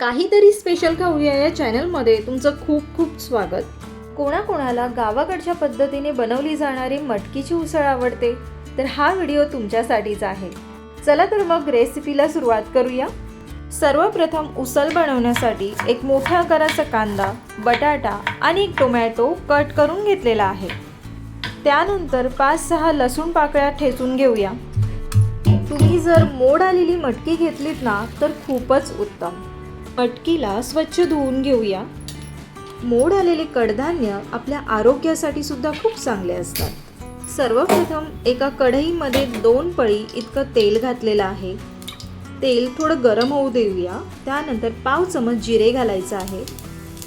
काहीतरी स्पेशल खाऊया या चॅनलमध्ये तुमचं खूप खूप स्वागत. कोणाकोणाला गावाकडच्या पद्धतीने बनवली जाणारी मटकीची उसळ आवडते, तर हा व्हिडिओ तुमच्यासाठीच आहे. चला तर मग रेसिपीला सुरुवात करूया. सर्वप्रथम उसळ बनवण्यासाठी एक मोठ्या आकाराचा कांदा, बटाटा आणि एक टोमॅटो कट करून घेतलेला आहे. त्यानंतर 5-6 लसूण पाकळ्या ठेचून घेऊया. तुम्ही जर मोड आलेली मटकी घेतलीत ना तर खूपच उत्तम. मटकीला स्वच्छ धुवून घेऊया. मोड आलेले कडधान्य आपल्या आरोग्यासाठी सुद्धा खूप चांगले असतात. सर्वप्रथम एका कढईमध्ये 2 पळी इतकं तेल घातलेलं आहे. तेल थोडं गरम होऊ देऊया. त्यानंतर पाव चमच जिरे घालायचं आहे.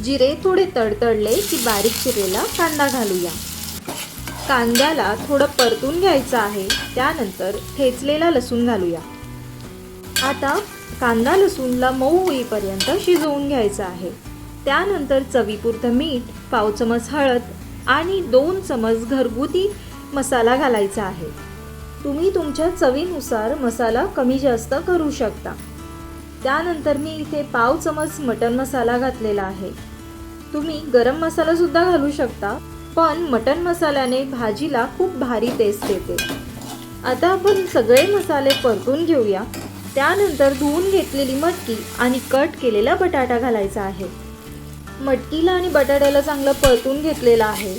जिरे थोडे तडतडले की बारीक चिरलेला कांदा घालूया. कांद्याला थोडं परतून घ्यायचं आहे. त्यानंतर ठेचलेला लसूण घालूया. आता कांदा लसूणला मऊ होईपर्यंत शिजवून घ्यायचं आहे. त्यानंतर चवीपुरतं मीठ, पाव चमच हळद आणि 2 चमच घरगुती मसाला घालायचा आहे. तुम्ही तुमच्या चवीनुसार मसाला कमी जास्त करू शकता. त्यानंतर मी इथे पाव चमच मटण मसाला घातलेला आहे. तुम्ही गरम मसाला सुद्धा घालू शकता, पण मटण मसाल्याने भाजीला खूप भारी टेस्ट येते. आता आपण सगळे मसाले परतून घेऊया. त्यानंतर धुवून घेतलेली मटकी आणि कट केलेला बटाटा घालायचा आहे. मटकीला आणि बटाट्याला चांगलं परतून घेतलेलं आहे.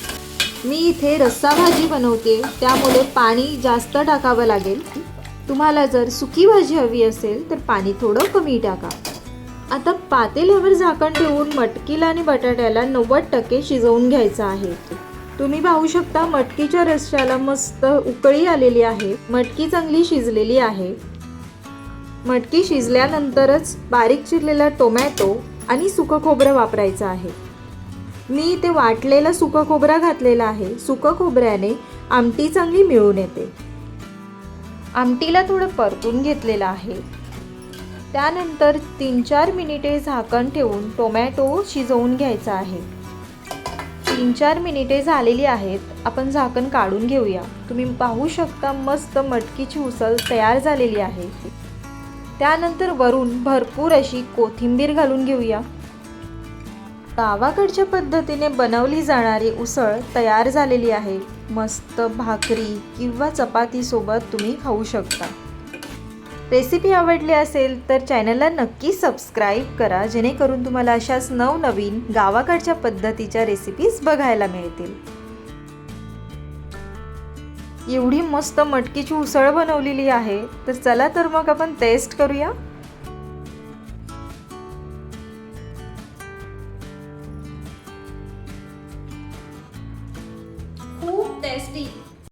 मी इथे रस्सा भाजी बनवते, त्यामुळे पाणी जास्त टाकावं लागेल. तुम्हाला जर सुकी भाजी हवी असेल तर पाणी थोडं कमी टाका. आता पातेल्यावर झाकण ठेवून मटकीला आणि बटाट्याला 90% शिजवून घ्यायचं आहे. तुम्ही पाहू शकता मटकीच्या रश्श्याला मस्त उकळी आलेली आहे. मटकी चांगली शिजलेली आहे. मटकी शिजल्यानंतरच बारीक चिरलेला टोमॅटो आणि सुकं खोबरं वापरायचं आहे. मी इथे वाटलेलं सुकं खोबरं घातलेलं आहे. सुकं खोबऱ्याने आमटी चांगली मिळून येते. आमटीला थोडं परतून घेतलेलं आहे. त्यानंतर 3-4 मिनिटे झाकण ठेवून टोमॅटो शिजवून घ्यायचा आहे. 3-4 मिनिटे झालेली आहेत. आपण झाकण काढून घेऊया. तुम्ही पाहू शकता मस्त मटकीची उसळ तयार झालेली आहे. त्यानंतर वरून भरपूर अशी कोथिंबीर घालून घेऊया. गावाकडच्या पद्धतीने बनवली जाणारी उसळ तयार झालेली आहे. मस्त भाकरी किंवा चपातीसोबत तुम्ही खाऊ शकता. रेसिपी आवडली असेल तर चॅनलला नक्की सबस्क्राईब करा, जेणेकरून तुम्हाला अशाच नवनवीन गावाकडच्या पद्धतीच्या रेसिपीज बघायला मिळतील. एवढी मस्त मटकीची उसळ बनवलेली आहे, तर चला तर मग आपण टेस्ट करूया. खूप टेस्टी